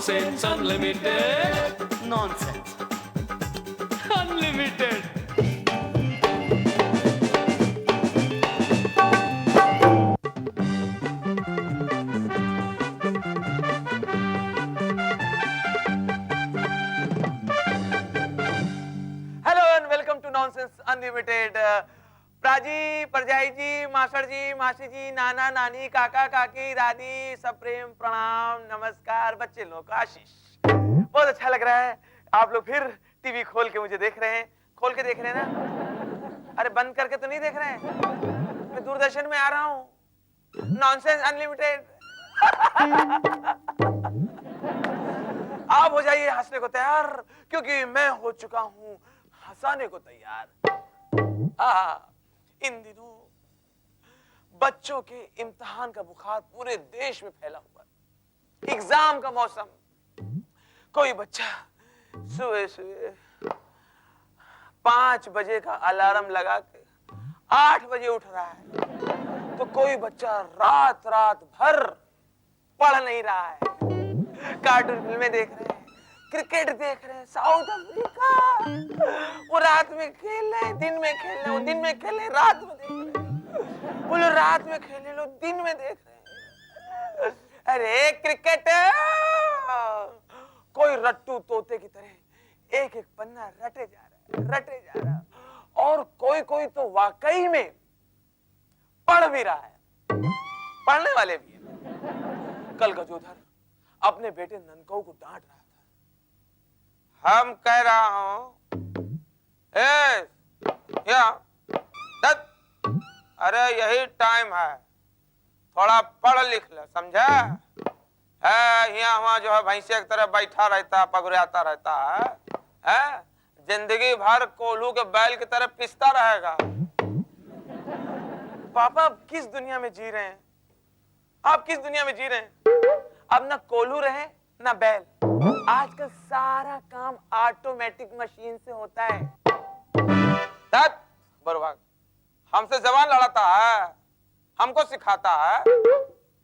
Nonsense Unlimited. Nonsense Unlimited. Hello and welcome to nonsense unlimited. प्राजी, परजाई जी, master जी, मासी जी, नाना नानी, काका काकी, दादी, सब प्रेम प्रणाम नमस्कार। बच्चे लोग को आशीष। बहुत अच्छा लग रहा है आप लोग फिर टीवी खोल के मुझे देख रहे हैं। खोल के देख रहे हैं ना? अरे बंद करके तो नहीं देख रहे हैं? मैं दूरदर्शन में आ रहा हूँ, नॉनसेंस अनलिमिटेड। आप हो जाइए हंसने को तैयार, क्योंकि मैं हो चुका हूं हंसाने को तैयार। इन दिनों बच्चों के इम्तिहान का बुखार पूरे देश में फैला हुआ है। एग्जाम का मौसम, कोई बच्चा सुबह सुबह 5 बजे का अलार्म लगा के 8 बजे उठ रहा है, तो कोई बच्चा रात रात भर पढ़ नहीं रहा है, कार्टून फिल्में देख रहे हैं, क्रिकेट देख रहे हैं। साउथ अफ्रीका वो रात में खेल रहे हैं, दिन में खेल रहे हैं, वो दिन में खेल रहे हैं, रात में देख रहे हैं, वो लोग रात में खेले, लोग दिन में देख रहे हैं। अरे क्रिकेट कोई रट्टू तोते की तरह एक एक पन्ना रटे जा रहा है, रटे जा रहा है, और कोई कोई तो वाकई में पढ़ भी रहा है, पढ़ने वाले भी है। कल गजोधर अपने बेटे ननकऊ को डांट रहा था। हम कह रहा हूं, अरे यही टाइम है, थोड़ा पढ़ लिख ले, समझा है? यहाँ वहां जो है भैंसे की तरह बैठा रहता, पगुराता रहता है? जिंदगी भर कोल्हू के बैल की तरह पिसता रहेगा। पापा आप किस दुनिया में जी रहे हैं? आप किस दुनिया में जी रहे हैं? अब ना कोल्हू रहे ना बैल, आजकल सारा काम ऑटोमेटिक मशीन से होता है। बर्बाद हमसे जबान लड़ाता है, हमको सिखाता है।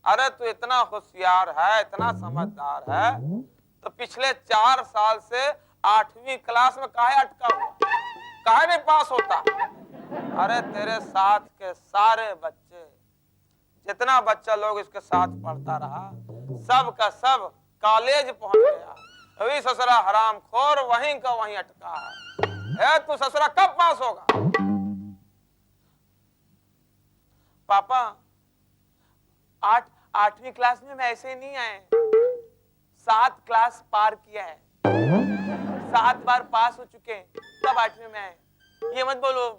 अरे तू इतना होशियार है, इतना समझदार है, तो पिछले 4 साल से 8वीं क्लास में काहे अटका हुआ, काहे नहीं पास होता? अरे तेरे साथ के सारे बच्चे, जितना बच्चा लोग इसके साथ पढ़ता रहा, सब का सब कॉलेज पहुंच गया। अभी ससुरा हराम खोर वहीं का वहीं अटका है। तू ससुरा कब पास होगा? पापा 8वीं क्लास में मैं ऐसे नहीं आए, 7 क्लास पार किया है, 7 बार पास हो चुके हैं, तब 8वीं में आए। ये मत बोलो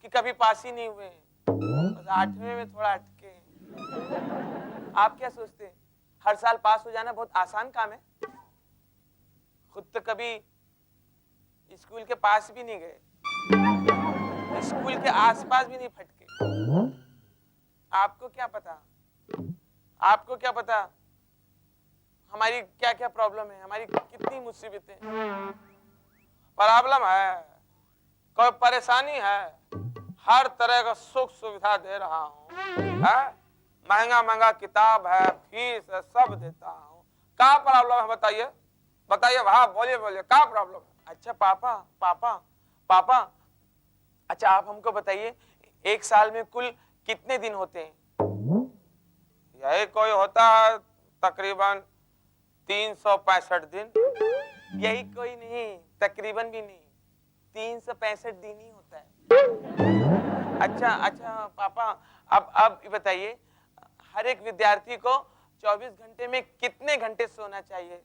कि कभी पास ही नहीं हुए, बस 8वीं में थोड़ा अटके। आप क्या सोचते हैं हर साल पास हो जाना बहुत आसान काम है? खुद तो कभी स्कूल के पास भी नहीं गए, स्कूल के आसपास भी नहीं फटके। आपको क्या पता, आपको क्या पता हमारी क्या क्या प्रॉब्लम है, हमारी कितनी मुसीबतें, प्रॉब्लम है, कोई परेशानी है, हर तरह का सुख सुविधा दे रहा हूँ, महंगा महंगा किताब है, फीस है, सब देता हूँ। क्या प्रॉब्लम है बताइए, बताइए, हाँ बोलिए बोलिए, क्या प्रॉब्लम है? अच्छा पापा पापा पापा, अच्छा आप हमको बताइए, एक साल में कुल कितने दिन होते हैं? यही कोई होता है तकरीबन 365 दिन। यही कोई नहीं, तकरीबन भी नहीं, 365 दिन ही होता है। अच्छा अच्छा पापा, अब बताइए, हर एक विद्यार्थी को 24 घंटे में कितने घंटे सोना चाहिए?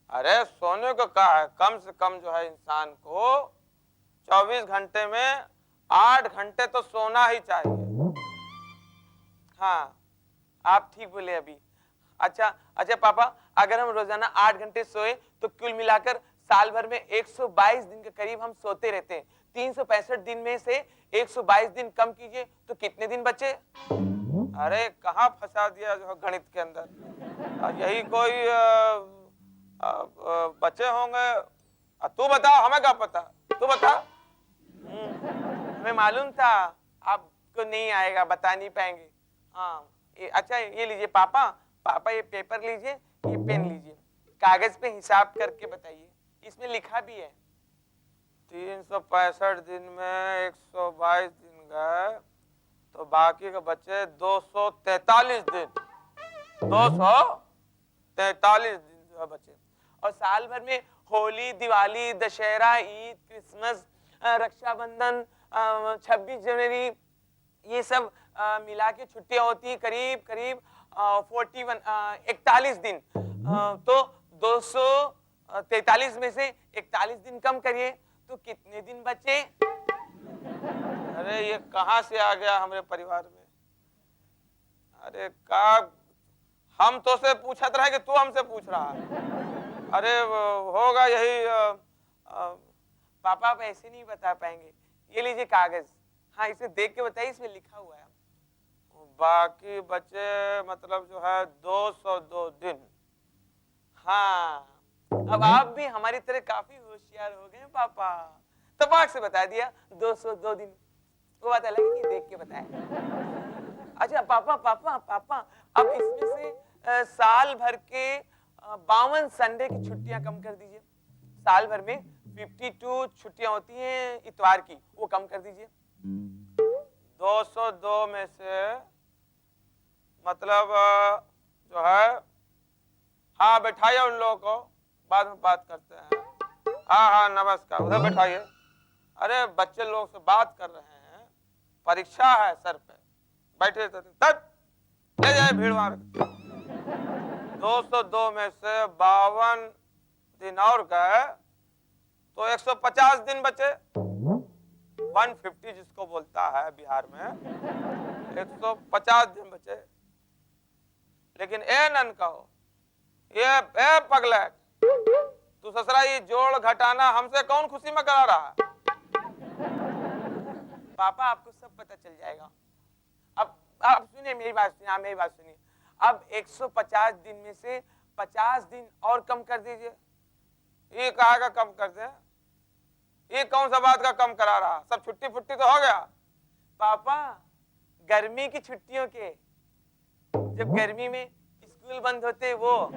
अरे सोने को कहा है, कम से कम जो है इंसान को 24 घंटे में 8 घंटे तो सोना ही चाहिए। हाँ आप ठीक बोले अभी। अच्छा अच्छा पापा, अगर हम रोजाना 8 घंटे सोए तो कुल मिलाकर साल भर में 122 दिन के करीब हम सोते रहते हैं। 365 दिन में से 122 दिन कम कीजिए तो कितने दिन बचे? अरे कहाँ फंसा दिया जो गणित के अंदर, यही कोई बचे होंगे। तू बताओ, हमें क्या पता, तू बता। हमें मालूम था आपको नहीं आएगा, बता नहीं पाएंगे। हाँ अच्छा ये लीजिए पापा, पापा ये पेपर लीजिए, ये पेन लीजिए, कागज पे हिसाब करके बताइए, इसमें लिखा भी है 365 दिन में 122 दिन गए तो बाकी के बचे 243 दिन, 243 दिन जो है बचे। और साल भर में होली, दिवाली, दशहरा, ईद, क्रिसमस, रक्षाबंधन, 26 जनवरी, ये सब मिला के छुट्टियां होती है करीब करीब 41 दिन। तो 243 में से 41 दिन कम करिए तो कितने दिन बचे? अरे ये कहां से आ गया हमारे परिवार में? अरे का हम तो से पूछत रहे कि तू हमसे पूछ रहा है। अरे होगा यही पापा आप ऐसे नहीं बता पाएंगे, ये लीजिए कागज, हाँ इसे देख के बताइए, इसमें लिखा हुआ है। बाकी बचे मतलब जो है 202 दिन। हाँ अब आप भी हमारी तरह काफी होशियार हो गए पापा, तपाक से बता दिया 202 दिन। वो बात अलग है कि देख के बताया। अच्छा पापा पापा पापा अब इसमें से साल भर के 52 संडे की छुट्टियां कम कर दीजिए। साल भर में 52 छुट्टियां होती हैं इतवार की, वो कम कर दीजिए। 202 में से मतलब जो है, हाँ बैठाइए उन लोगों को, बाद में बात करते हैं। हाँ हाँ नमस्कार, उधर बैठाइए। अरे बच्चे लोग से बात कर रहे हैं, परीक्षा है सर पे, बैठे तब ले जाए भीड़ मार। 202 में से 52 दिन और गए तो 150 दिन बचे। 150 जिसको बोलता है बिहार में, 150 दिन बचे। लेकिन ए नन कहो, ये पगलैट, तू ससुरा ये जोड़ घटाना हमसे कौन खुशी में करा रहा है? पापा आपको सब पता चल जाएगा। अब आप सुनिए मेरी बात, सुनिए, हाँ मेरी बात सुनिए। अब 150 दिन में से 50 दिन और कम कर दीजिए। ये कहा कम कर दे, ये कौन सा बात का कम करा रहा? सब छुट्टी फुट्टी तो हो गया। पापा गर्मी की छुट्टियों के, जब गर्मी में स्कूल बंद होते वो,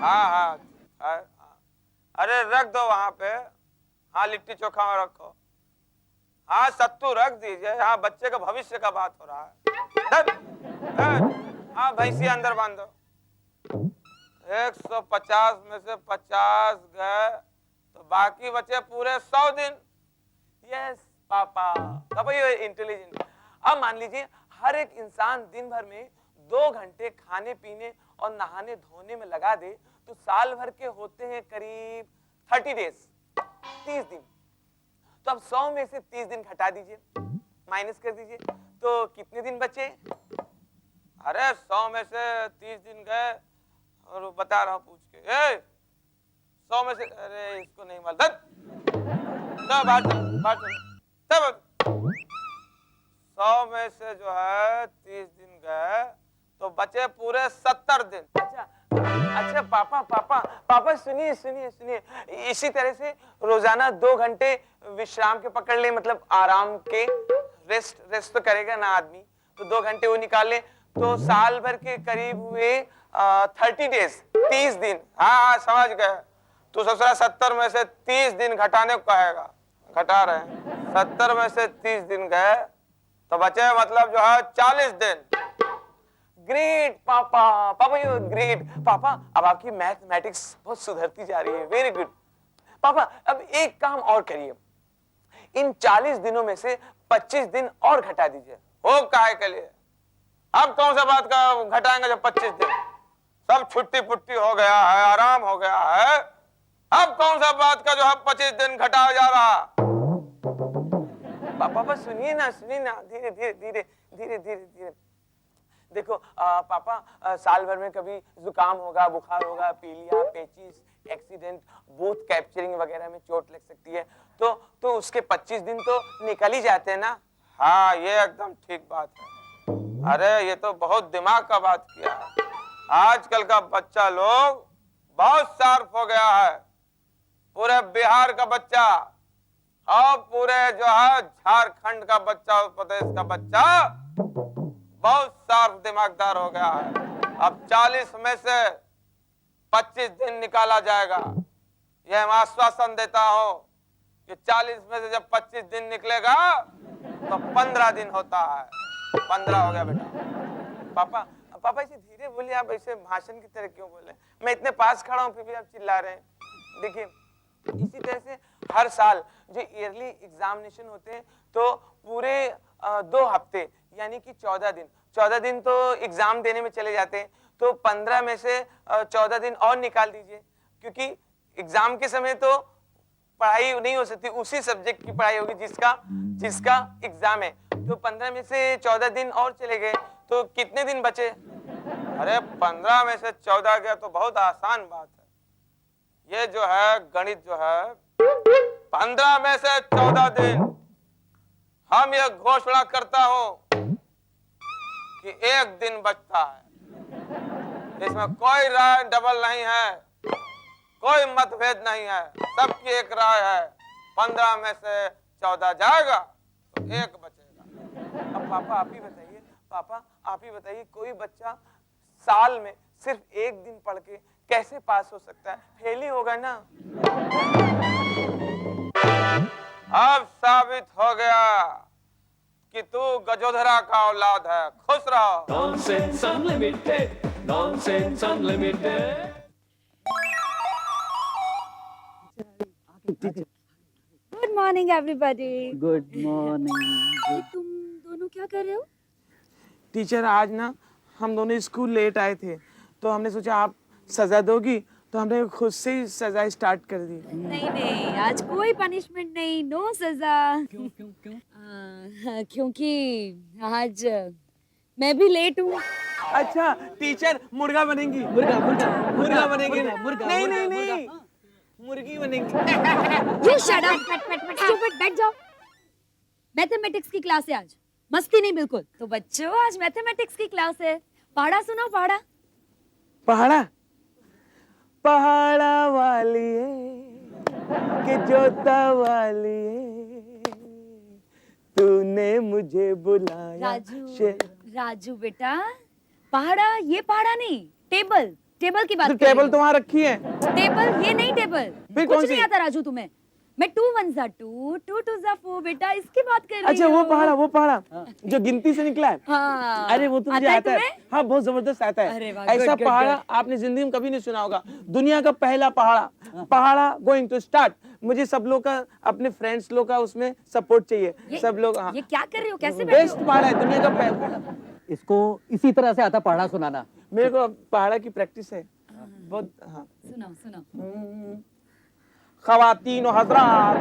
हाँ हाँ, हाँ। अरे रख दो वहां पे, हाँ लिट्टी चोखा में रखो, हाँ सत्तू रख दीजिए, हाँ बच्चे का भविष्य का बात हो रहा है। हाँ भैंसी अंदर बांध दो। 150 में से 50 गए तो बाकी बचे पूरे 100 दिन। यस पापा, पापा ये इंटेलिजेंट। अब मान लीजिए हर एक इंसान दिन भर में 2 घंटे खाने पीने और नहाने धोने में लगा दे तो साल भर के होते हैं करीब 30 डेज, 30 दिन। तो अब 100 में से 30 दिन घटा दीजिए, माइनस कर दीजिए, तो कितने दिन बचे? अरे 100 में से 30 दिन गए और बता रहा हूं पूछ के, 100 में से, अरे इसको नहीं मालूम, बात 100 में से जो है 30 दिन गए तो बचे पूरे 70 दिन। अच्छा पापा पापा पापा सुनिए सुनिए सुनिए, इसी तरह से रोजाना 2 घंटे विश्राम के पकड़ ले, मतलब आराम के, रेस्ट तो करेगा ना आदमी, तो 2 घंटे वो निकाले तो साल भर के करीब हुए 30 डेज, 30 दिन। हाँ समझ गए। तो ससुरा 70 में से 30 दिन घटाने को कहेगा, घटा रहे हैं। 70 में से 30 दिन गए तो बचे मतलब जो है 40 दिन। ग्रेट पापा, पापा यू ग्रेट पापा। अब आपकी मैथमेटिक्स बहुत सुधरती जा रही है, वेरी गुड पापा। अब एक काम और करिए, इन 40 दिनों में से 25 दिन और घटा दीजिए। हो काहे के लिए? अब कौन सा बात का घटाएंगे जब 25 दिन सब छुट्टी पुट्टी हो गया है, आराम हो गया है। अब कौन सा बात का जो है 25 दिन घटाया जा रहा? पापा सुनिए ना, सुनिए ना, धीरे धीरे धीरे धीरे धीरे धीरे। देखो पापा साल भर में कभी जुकाम होगा, बुखार होगा, पीलिया, पेचिस, एक्सीडेंट, बूथ कैप्चरिंग वगैरह में चोट लग सकती है, तो उसके 25 दिन तो निकल ही जाते हैं ना। हाँ ये एकदम ठीक बात है। अरे ये तो बहुत दिमाग का बात किया है। आजकल का बच्चा लोग बहुत शार्प हो गया है, पूरे बिहार का बच्चा और पूरे जो है झारखंड का बच्चा, उत्तर प्रदेश का बच्चा बहुत शार्प दिमागदार हो गया है। अब 40 में से 25 दिन निकाला जाएगा। यह मैं आश्वासन देता हूं कि 40 में से जब 25 दिन निकलेगा तो 15 दिन होता है। 15 हो गया बेटा। पापा पापा इसे धीरे बोलिए, आप ऐसे भाषण की तरह क्यों बोले? मैं इतने पास खड़ा हूं फिर भी आप चिल्ला रहे हैं। देखिए इसी तरह से हर साल जो ईयरली एग्जामिनेशन होते हैं तो पूरे 2 हफ्ते यानी कि 14 दिन तो एग्जाम देने में चले जाते हैं। तो 15 में से 14 दिन और निकाल दीजिए, क्योंकि एग्जाम के समय तो पढ़ाई नहीं हो सकती, उसी सब्जेक्ट की पढ़ाई होगी जिसका एग्जाम है। तो 15 में से 14 दिन और चले गए तो कितने दिन बचे? अरे 15 में से 14 गया तो बहुत आसान बात है। ये जो है गणित जो है 15 में से 14 दिन, हम ये घोषणा करता हूं कि एक दिन बचता है। इसमें कोई राय डबल नहीं है, कोई मतभेद नहीं है, सबकी एक राय है। 15 में से 14 जाएगा तो एक बचेगा। अब पापा आप ही बताइए, पापा आप ही बताइए, कोई बच्चा साल में सिर्फ एक दिन पढ़ के कैसे पास हो सकता है? फेल ही होगा ना। अब साबित हो गया कि तू गजोधरा का औलाद है। खुश रहो। Nonsense Unlimited. Nonsense Unlimited. Good morning everybody. Good morning. तुम दोनों क्या कर रहे हो? टीचर आज ना हम दोनों स्कूल लेट आए थे तो हमने सोचा आप सजा दोगी, तो हमने खुद से ही सजा स्टार्ट कर दी। नहीं नहीं, आज कोई पनिशमेंट नहीं, नो सजा। क्यों क्यों क्यों? क्योंकि आज मैं भी लेट हूँ। अच्छा टीचर मुर्गा बनेंगी? मुर्गा मुर्गा मुर्गा बनेंगी? मुर्गा नहीं नहीं मुर्गा, नहीं, मुर्गी बनेंगी। यू शट अप, स्टूपिड, बैठ जाओ। मैथमेटिक्स की क्लास है आज, मस्ती नहीं बिल्कुल। तो बच्चों आज मैथमेटिक्स की क्लास है, पहाड़ा सुनाओ पहाड़ा। पहाड़ा पहाड़ा वाली के जोता वाली, तूने मुझे बुलाया। राजू बेटा, पहाड़ा ये पहाड़ा नहीं, टेबल की बात तो कर रही टेबल हूँ। तो वहाँ रखी है। टेबल ये नहीं टेबल। फिर कुछ कौन नहीं सी? आता राजू तुम्हें। मैं 2 1 2 2 2 4 बेटा इसकी बात कर रही हूँ। अच्छा वो पहाड़ा जो गिनती से निकला है। हाँ। अरे वो तो मुझे आता है। तुम्हें? हाँ बहुत जबरदस्त आता है। अरे वाह, ऐसा good, पहाड़ा good. आपने जिंदगी में कभी नहीं सुना होगा। दुनिया का पहला पहाड़ा गोइंग टू स्टार्ट। मुझे सब लोग का, अपने फ्रेंड्स लोग का उसमें सपोर्ट चाहिए। सब लोग हाँ ये क्या कर रहे हो, कैसे बैठे बेस्ट हो? पहाड़ा है दुनिया का पहला। इसको इसी तरह से आता पढ़ा सुनाना। मेरे को पहाड़ा की प्रैक्टिस है बहुत। हाँ सुनाओ। ख़वातीन और हज़रात,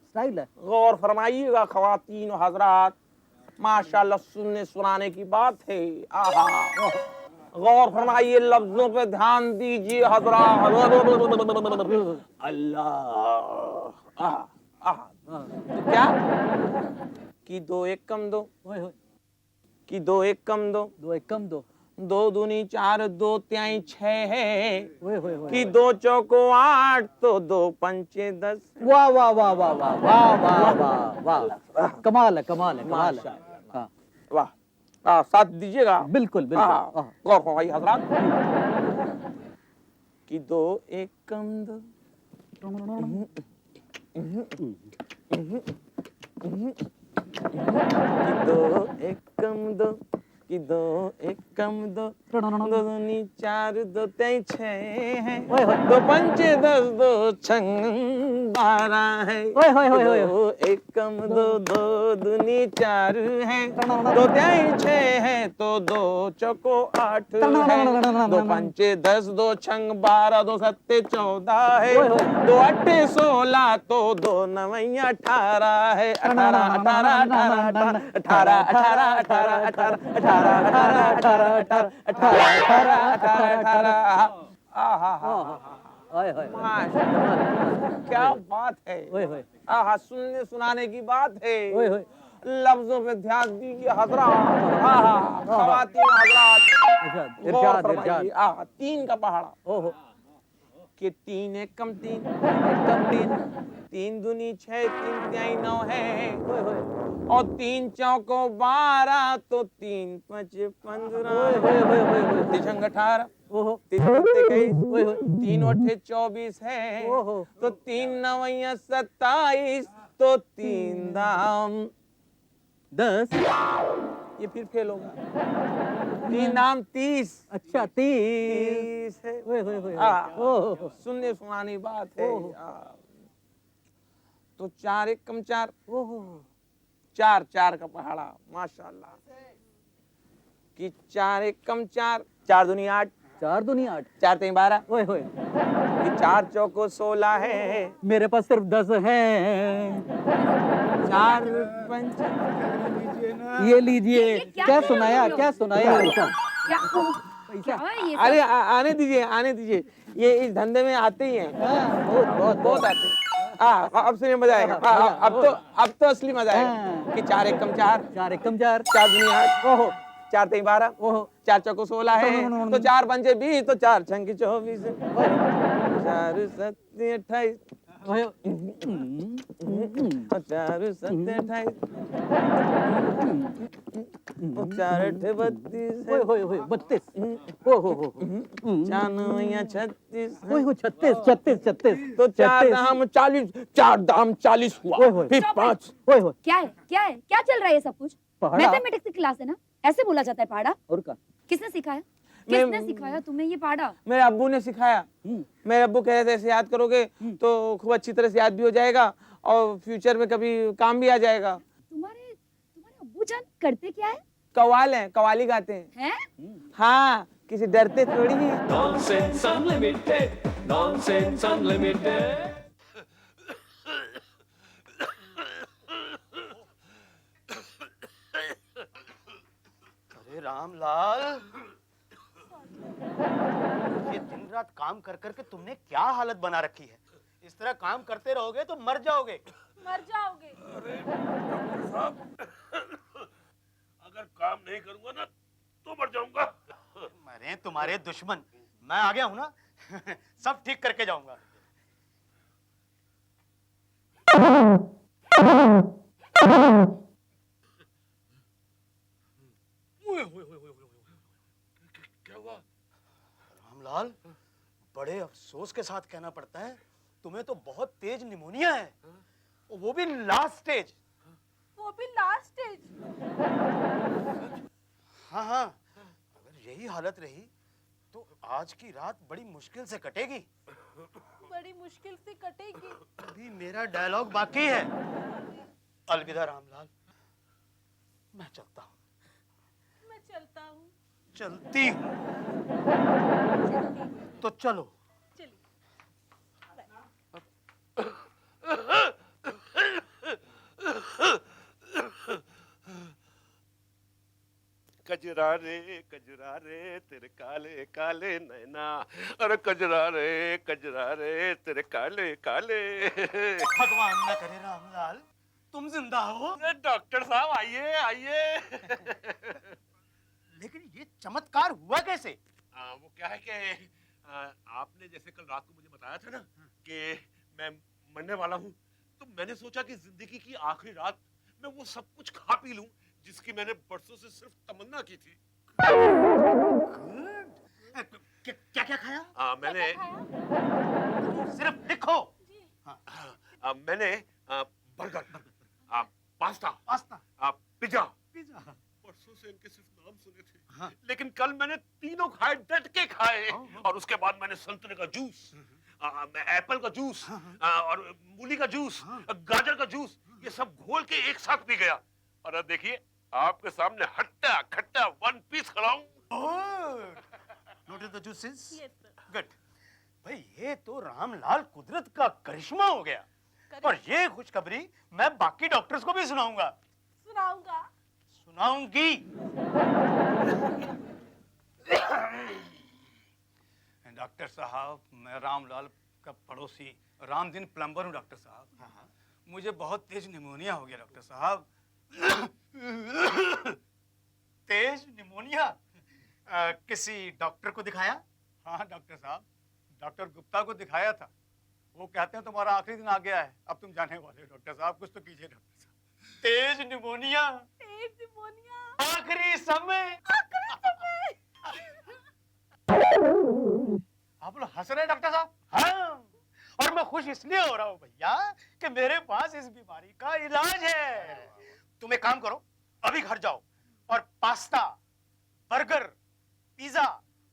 स्टाइल है। गौर फरमाइएगा ख़वातीन और हज़रात, माशाल्लाह सुनने सुनाने की बात है। आहा, गौर फरमाइए, लफ्जों पे ध्यान दीजिए हज़रात। अल्लाह आहा आहा। तो क्या कि 2 1 कम 2, ओए होए, कि 2 1 कम 2, 2 1 कम 2, 2 दूनी 4, 2 तिहाई 6 है, ओए होए होए। कि 2 चौको 8 तो 2 पंचे 10। वाह वाह वाह वाह वाह वाह वाह वाह वाह, कमाल है कमाल है कमाल है। हाँ वाह, साथ दीजिएगा। बिल्कुल बिल्कुल। गौर फरमाइए हज़रात कि 2 1 कम 2, कि 2 1 कम 2, कि 2 1 कम 2, 2 दूनी 4, 2 तिहाई 6 है, 2 पंचे 10, 2 छंग 12 है। ओए होए होए होए। 2 1 कम 2, 2 दूनी 4 है, 2 तिहाई 6 है, तो 2 चौको 8 है, 2 पंचे 10, 2 छंग 12, 2 सत्ते 14 है, 2 अट्ठे 16, तो 2 नवैया 18 है। 18 18 18 18 18 18 18 18 ओए होए, क्या बात है। ओए होए, आहा, सुनने सुनाने की बात है। ओए होए। लफ्जों पे ध्यान दीजिए हज़रात। आहा, ख़वातीन हज़रात, गौर इरशाद फरमाइए। इरशाद। आहा, 3 का पहाड़ा ओहो, कि 3 1 कम 3, 1 कम 3, तीन दूनी 6, तीन तिहाई 9 है। ओए होए और 3 चौको 12 तो 3 5 ओए 15 होए होए होए होए। तिछंग 18 ओहो 3 21 ओए होए 3 8 24 है। ओहो। तो 3 9 27 तो 3 दाम 10। ये फिर फेल होगा। 3 दाम 30 अच्छा 30 है। ओए होए होए ओह सुनने सुनानी बात है। ओह। तो 4 1 कम 4 ओहो 4 4 का पहाड़ा माशाल्लाह कि 4 1 कम 4 4 दूनी 8 4 दूनी 8 4 3 12 ओए होए कि 4 चौको 16 है। मेरे पास सिर्फ 10 है 4 पंच ये लीजिए ये क्या क्या कर रहे हो सुनाया तुम लोग? क्या सुनाया ऐसा क्या पैसा क्या है ये सब? अरे आने दीजिए आने दीजिए। ये इस धंधे में आते ही हैं। हाँ, बहुत बहुत बहुत आते हैं। अब सुनिए मजा आएगा। अब तो असली मजा आएगा हाँ। कि 4 1 कम 4 4 1 4 4 दूनी 8 ओहो 4 3 12 ओहो 4 चौको 16 है। तो 4 पंचे 20 तो 4 छंगी 24 4 7 28 ओए 4 7 28 4 8 32 ओए होए होए 32 ओहो हो 4 9 36 ओए हो 36 36 36 तो 4 दाम 40 4 दाम 40 हुआ। ओए होए। फिर 5 ओए होए क्या है क्या है क्या चल रहा है ये सब कुछ? पहाड़ा। मैथमेटिक्स की क्लास है ना, ऐसे बोला जाता है पहाड़ा? और का किसने सिखाया? मैं- किसने सिखाया तुम्हें ये पहाड़ा? मेरे अब्बू ने सिखाया। मेरे अब्बू कह रहे थे ऐसे याद करोगे तो खूब अच्छी तरह से याद भी हो जाएगा और फ्यूचर में कभी काम भी आ जाएगा। तुम्हारे तुम्हारे अब्बू जान करते क्या है? कवाल है, कवाली गाते हैं। हैं? हाँ किसी डरते थोड़ी है। Nonsense Unlimited. Nonsense Unlimited. अरे रामलाल, ये दिन रात काम कर करके तुमने क्या हालत बना रखी है? इस तरह काम करते रहोगे तो मर जाओगे। मर जाओगे। अगर काम नहीं करूंगा ना तो मर जाऊंगा। मरे तुम्हारे दुश्मन, मैं आ गया हूं ना। सब ठीक करके जाऊंगा। क्या हुआ? रामलाल, बड़े अफसोस के साथ कहना पड़ता है, तुम्हें तो बहुत तेज निमोनिया है, वो भी लास्ट स्टेज। वो भी लास्ट स्टेज। हाँ हाँ, अगर यही हालत रही तो आज की रात बड़ी मुश्किल से कटेगी। बड़ी मुश्किल से कटेगी। अभी मेरा डायलॉग बाकी है। अलविदा रामलाल, मैं चलता हूँ। मैं चलता हूँ। चलती हूँ तो चलो। चलिए। कजरा रे तेरे काले काले नैना। अरे कजरा रे तेरे काले काले। भगवान न करे रामलाल तुम जिंदा हो। अरे डॉक्टर साहब आइए आइए। लेकिन ये चमत्कार हुआ कैसे? वो क्या है कि आपने जैसे कल रात को मुझे बताया था ना कि मैं मरने वाला हूँ, तो मैंने सोचा कि जिंदगी की आखिरी रात मैं वो सब कुछ खा पी लूं जिसकी मैंने बरसों से सिर्फ तमन्ना की थी। क्या क्या खाया? मैंने सिर्फ लिखो। मैंने burger, pasta, pasta, pizza, pizza. परसों से इनके सिर्फ नाम सुने थे। हाँ। लेकिन कल मैंने तीनों खाए, डट के खाए। और उसके बाद मैंने संतरे का जूस, एप्पल का जूस, और मूली का जूस, गाजर का जूस, ये सब घोल के एक साथ पी गया। और अब देखिए आपके सामने हट्टा खट्टा वन पीस खिलाऊं। Notice the juices. Yes, sir. Good. भाई ये तो रामलाल कुदरत का करिश्मा हो गया। और ये खुशखबरी मैं बाकी डॉक्टर्स को भी सुनाऊंगा। सुनाऊंगा। सुनाऊंगी। डॉक्टर साहब, मैं रामलाल का पड़ोसी रामदीन प्लम्बर हूँ। डॉक्टर साहब, मुझे बहुत तेज निमोनिया हो गया। डॉक्टर साहब, तेज निमोनिया। किसी डॉक्टर को दिखाया? हाँ डॉक्टर साहब, डॉक्टर गुप्ता को दिखाया था। वो कहते हैं तुम्हारा आखिरी दिन आ गया है, अब तुम जाने वाले हो डॉक्टर साहब, कुछ तो कीजिए डॉक्टर साहब। तेज निमोनिया, आखिरी समय। आप लोग हंस रहे हैं डॉक्टर साहब? हाँ, और मैं खुश इसलिए हो रहा हूँ भैया कि मेरे पास इस बीमारी का इलाज है। तुम एक काम करो, अभी घर जाओ और पास्ता, बर्गर, पिज्जा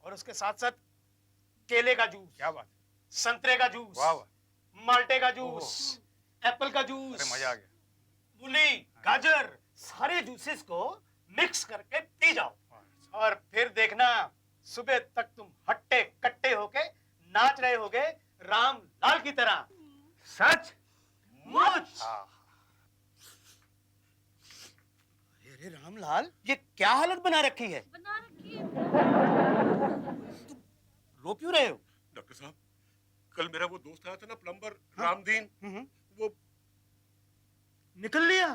और उसके साथ साथ केले का जूस, क्या बात है, संतरे का जूस, वाह वाह, माल्टे का जूस, एप्पल का जूस, अरे मजा आ गया। मूली, गाजर, सारे जूसेस को मिक्स करके पी जाओ और फिर देखना सुबह तक तुम हट्टे कट्टे होके नाच रहे होगे राम लाल की तरह। सच? मुझ अरे रामलाल, ये क्या हालत बना रखी है? तुम रो क्यों रहे हो? डॉक्टर साहब, कल मेरा वो दोस्त आया था ना प्लम्बर रामदीन, वो निकल लिया?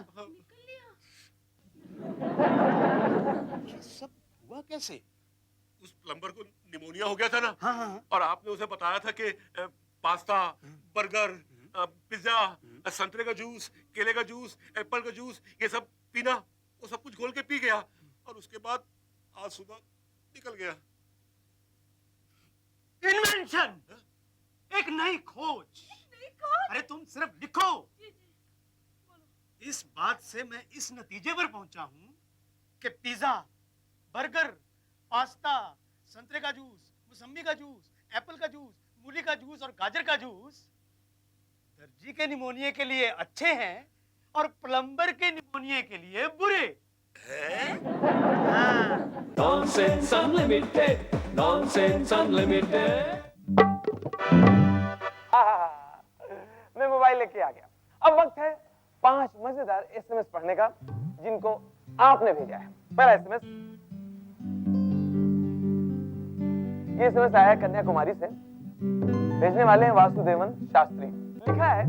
ये सब हुआ कैसे? उस प्लम्बर को निमोनिया हो गया था ना। हाँ, हाँ। और आपने उसे बताया था कि पास्ता, बर्गर, पिज्जा, संतरे का जूस, केले का जूस, एप्पल का जूस, ये सब पीना। वो सब कुछ घोल के पी गया और उसके बाद आज सुबह निकल गया। इन्वेंशन, एक नई खोज। अरे तुम सिर्फ लिखो। इस बात से मैं इस नतीजे पर पहुंचा हूं कि पिज्जा, बर्गर, पास्ता, संतरे का जूस, मौसम्बी का जूस, एप्पल का जूस, मूली का जूस और गाजर का जूस दर्जी के निमोनिया के लिए अच्छे हैं और प्लम्बर के निमोनिया के लिए बुरे। हाँ। Nonsense Unlimited. Nonsense Unlimited. मैं मोबाइल लेके आ गया। अब वक्त है 5 मजेदार एसएमएस पढ़ने का जिनको आपने भेजा है। पहला एसएमएस, ये एसएमएस आया है कन्याकुमारी से। भेजने वाले हैं वासुदेवन शास्त्री। लिखा है,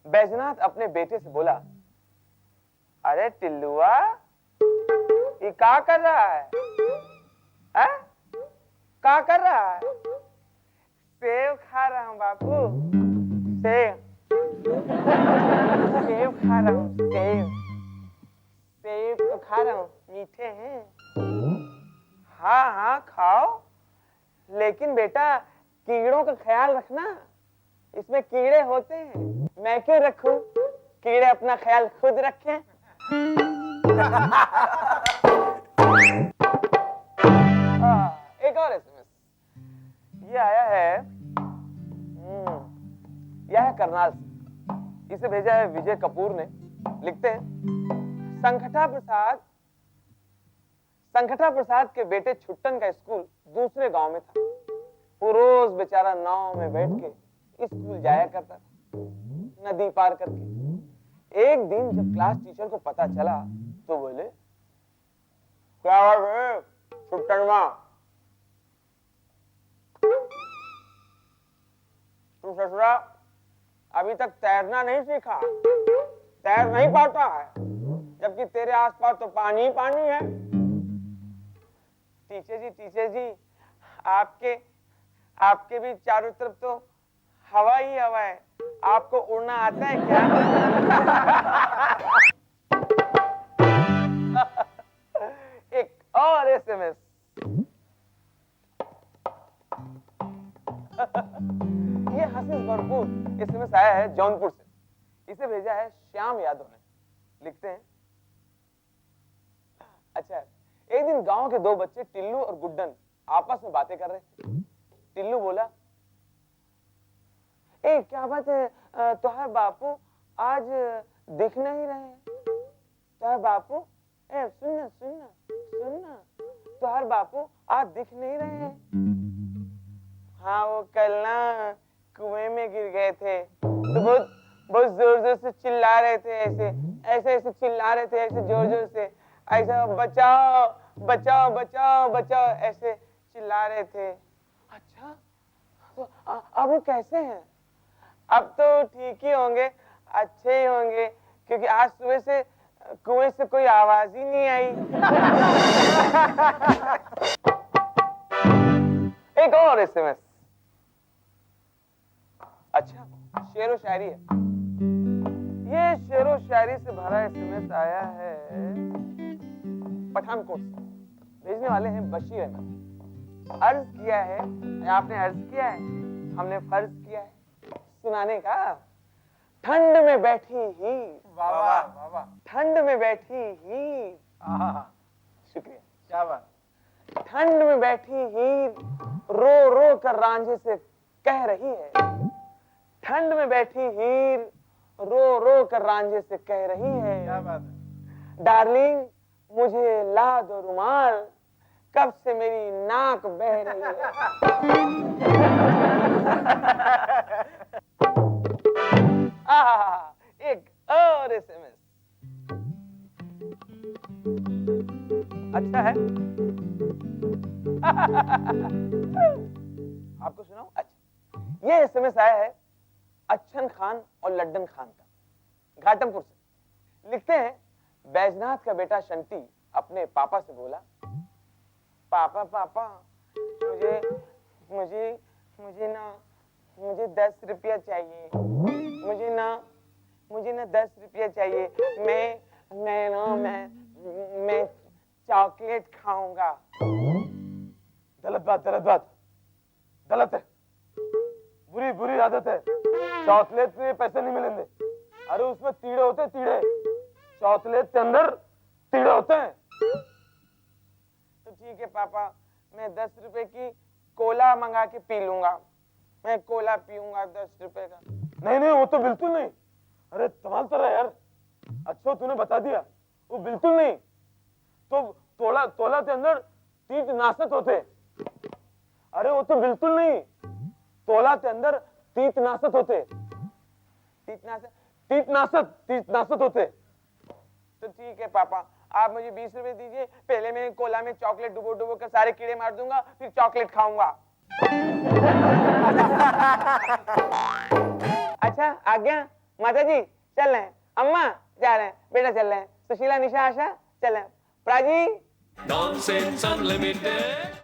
बैजनाथ अपने बेटे से बोला, अरे टिल्लुआ, ये क्या कर रहा है? क्या कर रहा है? सेब खा रहा हूं बापू, सेब। सेब खा रहा हूँ, सेब। सेब तो खा रहा हूँ, मीठे हैं। हाँ हाँ खाओ, लेकिन बेटा कीड़ों का ख्याल रखना, इसमें कीड़े होते हैं। मैं क्यों रखूं? कीड़े अपना ख्याल खुद रखें। एक और एसएमएस ये आया है, यह है करनाल से। इसे भेजा है विजय कपूर ने। लिखते हैं, संखटा प्रसाद के बेटे छुट्टन का स्कूल दूसरे गांव में था। वो रोज बेचारा नाव में बैठ के स्कूल जाया करता था, नदी पार करके। एक दिन जब क्लास टीचर को पता चला तो बोले, क्या बात है छुट्टन माँ, तू ससुरा अभी तक तैरना नहीं सीखा, तैर नहीं पाता है, जबकि तेरे आसपास तो पानी ही पानी है। टीचर जी, आपके भी चारों तरफ तो हवा ही हवा है, आपको उड़ना आता है क्या? एक और एसएमएस, ये हंसी भरपूर एसएमएस आया है जौनपुर से। इसे भेजा है श्याम यादव ने। लिखते हैं, अच्छा, एक दिन गांव के 2 बच्चे टिल्लू और गुड्डन आपस में बातें कर रहे थे। टिल्लू बोला, ए क्या बात है, तुम्हारे बापू आज दिख नहीं रहे। तुम्हारे बापू, ए सुनना, तुम्हारे बापू आज दिख नहीं रहे हैं। हाँ, वो कल ना कुएं में गिर गए थे, तो बहुत जोर से चिल्ला रहे थे, ऐसे चिल्ला रहे थे, ऐसे जोर से, ऐसा बचाओ ऐसे चिल्ला रहे थे। अच्छा, तो अब वो कैसे हैं? अब तो ठीक ही होंगे, अच्छे ही होंगे, क्योंकि आज सुबह से कुएं से कोई आवाज ही नहीं आई। एक और एसएमएस, अच्छा शेरो शायरी है। ये शेरो शायरी से भरा एसएमएस आया है पठानकोट से। भेजने वाले हैं बशीर अहमद। अर्ज किया है, आपने अर्ज किया है, हमने फर्ज किया है सुनाने का। ठंड में बैठी ही, ठंड में बैठी ही, शुक्रिया, क्या बात। ठंड में बैठी ही रो रो कर रांझे से कह रही है। ठंड में बैठी हीर रो रो कर रांझे से कह रही है, क्या बात है। डार्लिंग मुझे ला दो रुमाल, कब से मेरी नाक बह रही है। एक और एसएमएस अच्छा है। आपको सुनाऊं? अच्छा, ये एसएमएस आया है अच्छन खान और लड्डन खान का, घाटमपुर से। लिखते हैं, बैजनाथ का बेटा शंटी अपने पापा से बोला, पापा पापा मुझे मुझे मुझे ना मुझे 10 रुपया चाहिए, मुझे ना 10 रुपया चाहिए। मैं चॉकलेट खाऊंगा। गलत बात, गलत बात, गलत है, बुरी बुरी आदत है। चॉकलेट में पैसे नहीं मिलेंगे। अरे उसमें कीड़े होते हैं, कीड़े। चॉकलेट के अंदर कीड़े होते हैं। तो ठीक है पापा, मैं 10 रुपए की कोला मंगा के पी लूंगा। मैं कोला पीऊंगा 10 रुपए का। नहीं नहीं, वो तो बिल्कुल नहीं। अरे कमाल कर रहा है यार। अच्छा तूने बता दिया, वो बिल्कुल नहीं। तो तोला तोला के अंदर कीटनाशक होते। अरे वो तो बिल्कुल नहीं। तोला के अंदर कीटनाशक होते। कीटनाशक होते। तो ठीक है पापा, आप मुझे 20 रुपए दीजिए। पहले मैं कोला में चॉकलेट डुबो डुबो कर सारे कीड़े मार दूंगा, फिर चॉकलेट खाऊंगा। अच्छा आ गया माता जी, चल रहे हैं। अम्मा जा रहे हैं, बेटा चल रहे हैं। सुशीला, निशा, आशा चल रहे हैं। प्राजी Nonsense Unlimited.